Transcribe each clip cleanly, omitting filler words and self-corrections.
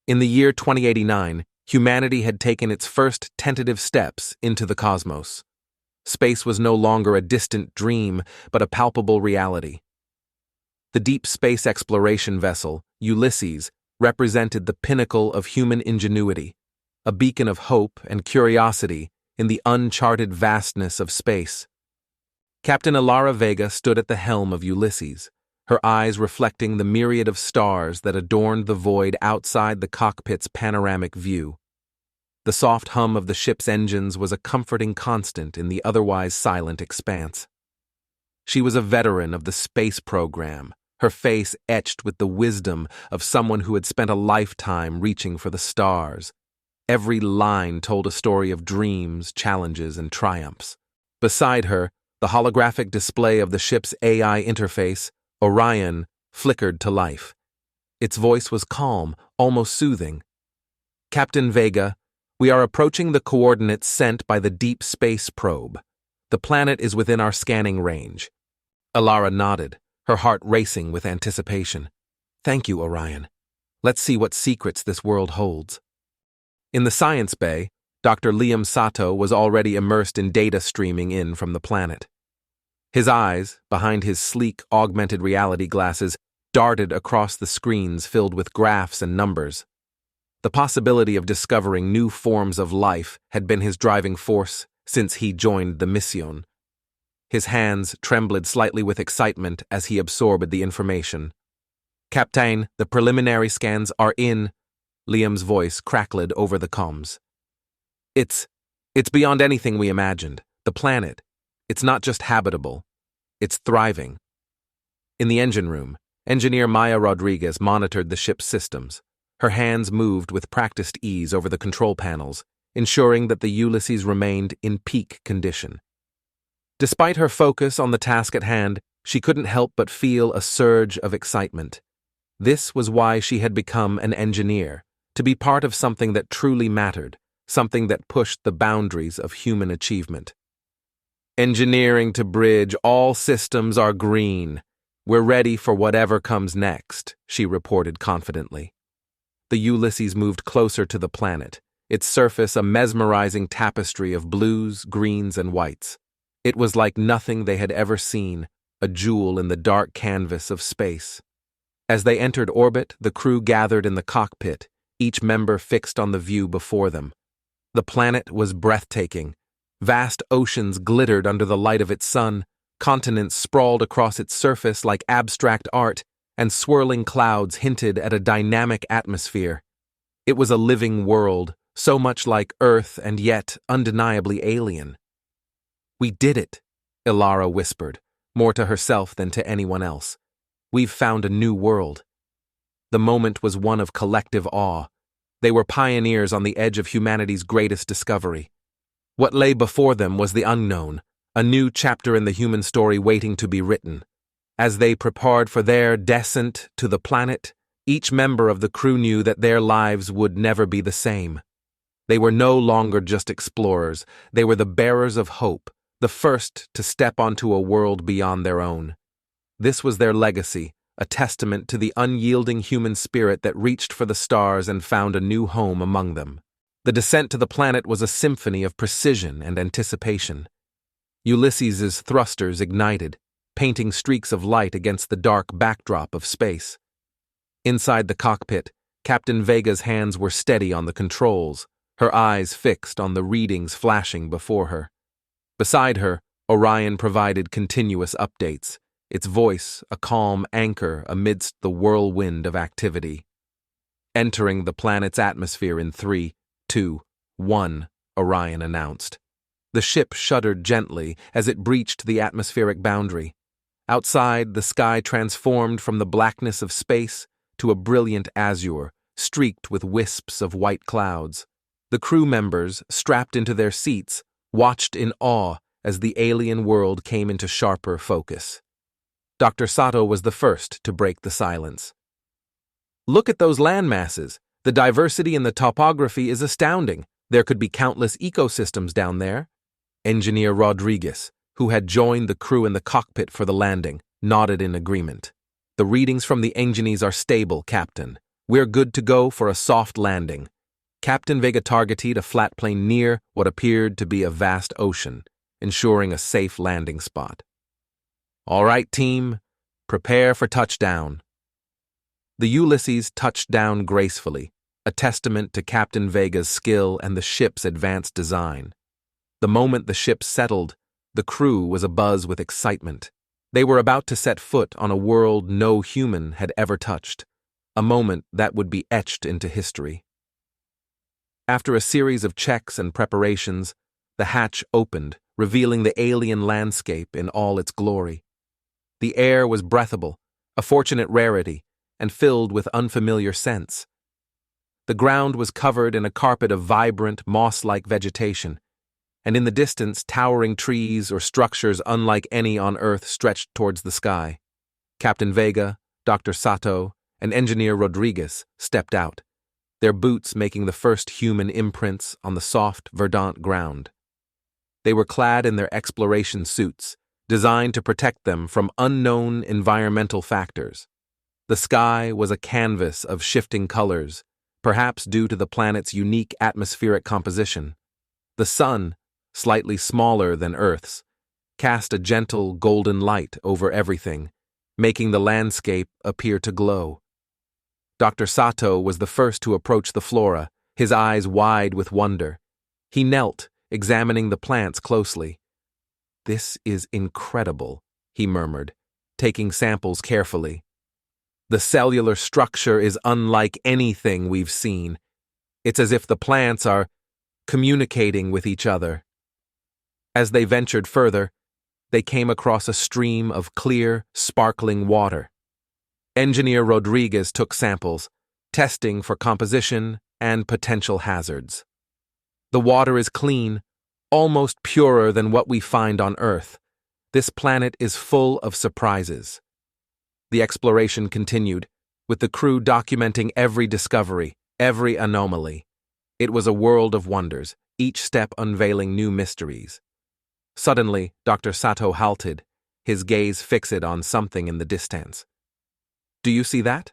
In the year 2089, humanity had taken its first tentative steps into the cosmos. Space was no longer a distant dream, but a palpable reality. The deep space exploration vessel, Ulysses, represented the pinnacle of human ingenuity, a beacon of hope and curiosity in the uncharted vastness of space. Captain Alara Vega stood at the helm of Ulysses, her eyes reflecting the myriad of stars that adorned the void outside the cockpit's panoramic view. The soft hum of the ship's engines was a comforting constant in the otherwise silent expanse. She was a veteran of the space program, her face etched with the wisdom of someone who had spent a lifetime reaching for the stars. Every line told a story of dreams, challenges, and triumphs. Beside her, the holographic display of the ship's AI interface, Orion, flickered to life. Its voice was calm, almost soothing. "Captain Vega, we are approaching the coordinates sent by the deep space probe. The planet is within our scanning range." Alara nodded, her heart racing with anticipation. "Thank you, Orion. Let's see what secrets this world holds." In the science bay, Dr. Liam Sato was already immersed in data streaming in from the planet. His eyes, behind his sleek, augmented reality glasses, darted across the screens filled with graphs and numbers. The possibility of discovering new forms of life had been his driving force since he joined the mission. His hands trembled slightly with excitement as he absorbed the information. "Captain, the preliminary scans are in," Liam's voice crackled over the comms. It's beyond anything we imagined. The planet. It's not just habitable. It's thriving." In the engine room, engineer Maya Rodriguez monitored the ship's systems. Her hands moved with practiced ease over the control panels, ensuring that the Ulysses remained in peak condition. Despite her focus on the task at hand, she couldn't help but feel a surge of excitement. This was why she had become an engineer, to be part of something that truly mattered, something that pushed the boundaries of human achievement. "Engineering to bridge, all systems are green. We're ready for whatever comes next," she reported confidently. The Ulysses moved closer to the planet, its surface a mesmerizing tapestry of blues, greens, and whites. It was like nothing they had ever seen, a jewel in the dark canvas of space. As they entered orbit, the crew gathered in the cockpit, each member fixed on the view before them. The planet was breathtaking. Vast oceans glittered under the light of its sun, continents sprawled across its surface like abstract art, and swirling clouds hinted at a dynamic atmosphere. It was a living world, so much like Earth and yet undeniably alien. "We did it," Alara whispered, more to herself than to anyone else. "We've found a new world." The moment was one of collective awe. They were pioneers on the edge of humanity's greatest discovery. What lay before them was the unknown, a new chapter in the human story waiting to be written. As they prepared for their descent to the planet, each member of the crew knew that their lives would never be the same. They were no longer just explorers, they were the bearers of hope, the first to step onto a world beyond their own. This was their legacy, a testament to the unyielding human spirit that reached for the stars and found a new home among them. The descent to the planet was a symphony of precision and anticipation. Ulysses's thrusters ignited, painting streaks of light against the dark backdrop of space. Inside the cockpit, Captain Vega's hands were steady on the controls, her eyes fixed on the readings flashing before her. Beside her, Orion provided continuous updates, its voice a calm anchor amidst the whirlwind of activity. "Entering the planet's atmosphere in 3, 2, 1, Orion announced. The ship shuddered gently as it breached the atmospheric boundary. Outside, the sky transformed from the blackness of space to a brilliant azure, streaked with wisps of white clouds. The crew members, strapped into their seats, watched in awe as the alien world came into sharper focus. Dr. Sato was the first to break the silence. "Look at those land masses. The diversity in the topography is astounding. There could be countless ecosystems down there." Engineer Rodriguez, who had joined the crew in the cockpit for the landing, nodded in agreement. "The readings from the engineers are stable, Captain. We're good to go for a soft landing. Captain Vega targeted a flat plane near what appeared to be a vast ocean, ensuring a safe landing spot. All right, team, prepare for touchdown. The Ulysses touched down gracefully, a testament to Captain Vega's skill and the ship's advanced design. The moment the ship settled, the crew was abuzz with excitement. They were about to set foot on a world no human had ever touched, a moment that would be etched into history. After a series of checks and preparations, the hatch opened, revealing the alien landscape in all its glory. The air was breathable, a fortunate rarity, and filled with unfamiliar scents. The ground was covered in a carpet of vibrant, moss-like vegetation, and in the distance towering trees or structures unlike any on Earth stretched towards the sky. Captain Vega, Dr. Sato, and Engineer Rodriguez stepped out, their boots making the first human imprints on the soft, verdant ground. They were clad in their exploration suits, designed to protect them from unknown environmental factors. The sky was a canvas of shifting colors, perhaps due to the planet's unique atmospheric composition. The sun, slightly smaller than Earth's, cast a gentle golden light over everything, making the landscape appear to glow. Dr. Sato was the first to approach the flora, his eyes wide with wonder. He knelt, examining the plants closely. "This is incredible," he murmured, taking samples carefully. "The cellular structure is unlike anything we've seen. It's as if the plants are communicating with each other." As they ventured further, they came across a stream of clear, sparkling water. Engineer Rodriguez took samples, testing for composition and potential hazards. "The water is clean, almost purer than what we find on Earth. This planet is full of surprises." The exploration continued, with the crew documenting every discovery, every anomaly. It was a world of wonders, each step unveiling new mysteries. Suddenly, Dr. Sato halted, his gaze fixed on something in the distance. "Do you see that?"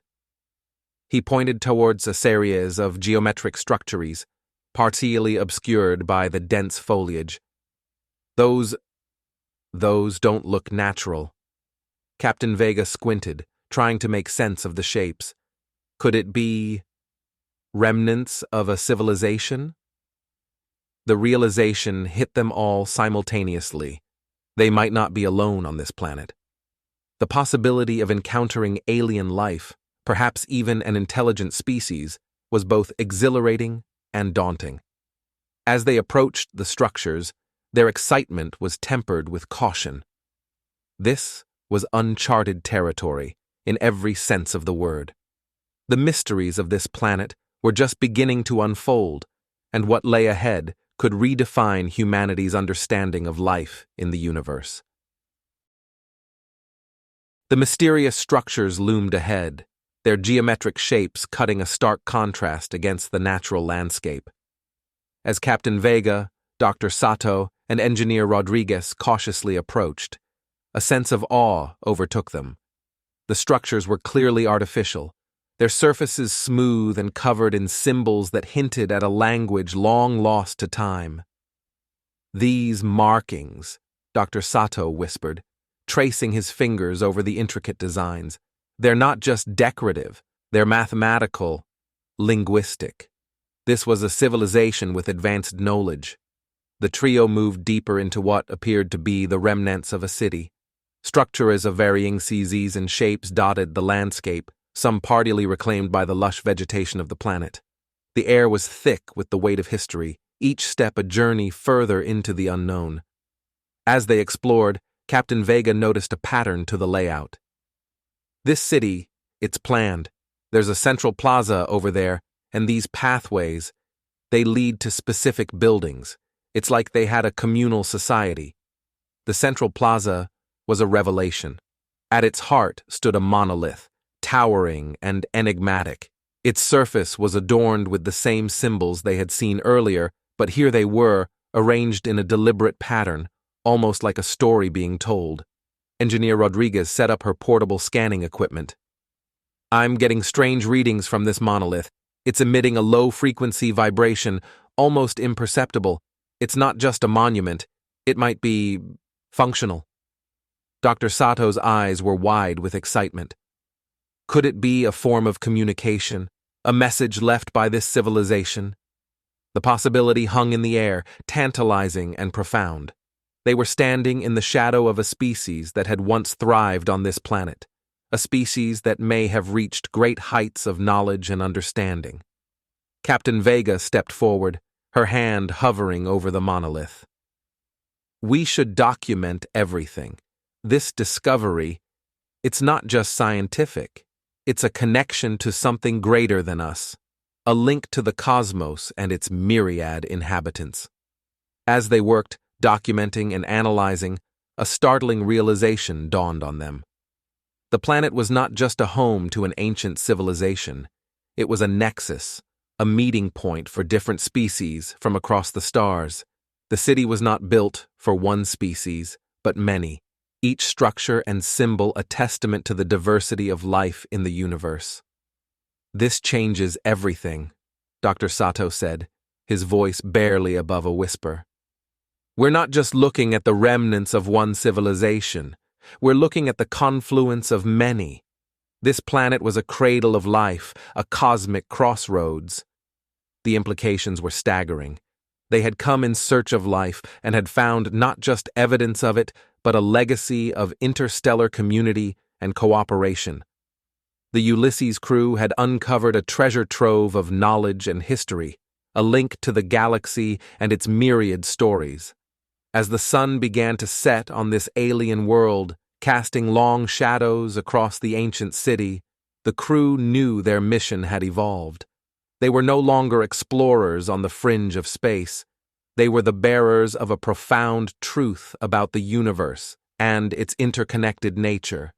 He pointed towards a series of geometric structures, partially obscured by the dense foliage. Those don't look natural." Captain Vega squinted, trying to make sense of the shapes. Could it be remnants of a civilization? The realization hit them all simultaneously. They might not be alone on this planet. The possibility of encountering alien life, perhaps even an intelligent species, was both exhilarating and daunting. As they approached the structures, their excitement was tempered with caution. This was uncharted territory, in every sense of the word. The mysteries of this planet were just beginning to unfold, and what lay ahead could redefine humanity's understanding of life in the universe. The mysterious structures loomed ahead, their geometric shapes cutting a stark contrast against the natural landscape. As Captain Vega, Dr. Sato, and Engineer Rodriguez cautiously approached, a sense of awe overtook them. The structures were clearly artificial, their surfaces smooth and covered in symbols that hinted at a language long lost to time. "These markings," Dr. Sato whispered, tracing his fingers over the intricate designs. "They're not just decorative, they're mathematical, linguistic." This was a civilization with advanced knowledge. The trio moved deeper into what appeared to be the remnants of a city. Structures of varying sizes and shapes dotted the landscape, some partly reclaimed by the lush vegetation of the planet. The air was thick with the weight of history, each step a journey further into the unknown. As they explored, Captain Vega noticed a pattern to the layout. "This city, it's planned. There's a central plaza over there, and these pathways, they lead to specific buildings. It's like they had a communal society." The central plaza was a revelation. At its heart stood a monolith, towering and enigmatic. Its surface was adorned with the same symbols they had seen earlier, but here they were, arranged in a deliberate pattern, almost like a story being told. Engineer Rodriguez set up her portable scanning equipment. I'm getting strange readings from this monolith. It's emitting a low-frequency vibration, almost imperceptible. It's not just a monument. It might be functional. Dr. Sato's eyes were wide with excitement. Could it be a form of communication, a message left by this civilization? The possibility hung in the air, tantalizing and profound. They were standing in the shadow of a species that had once thrived on this planet, a species that may have reached great heights of knowledge and understanding. Captain Vega stepped forward, her hand hovering over the monolith. We should document everything. This discovery, it's not just scientific. It's a connection to something greater than us, a link to the cosmos and its myriad inhabitants. As they worked, documenting and analyzing, a startling realization dawned on them. The planet was not just a home to an ancient civilization. It was a nexus, a meeting point for different species from across the stars. The city was not built for one species, but many, each structure and symbol a testament to the diversity of life in the universe. This changes everything, Dr. Sato said, his voice barely above a whisper. We're not just looking at the remnants of one civilization. We're looking at the confluence of many. This planet was a cradle of life, a cosmic crossroads. The implications were staggering. They had come in search of life and had found not just evidence of it, but a legacy of interstellar community and cooperation. The Ulysses crew had uncovered a treasure trove of knowledge and history, a link to the galaxy and its myriad stories. As the sun began to set on this alien world, casting long shadows across the ancient city, the crew knew their mission had evolved. They were no longer explorers on the fringe of space. They were the bearers of a profound truth about the universe and its interconnected nature.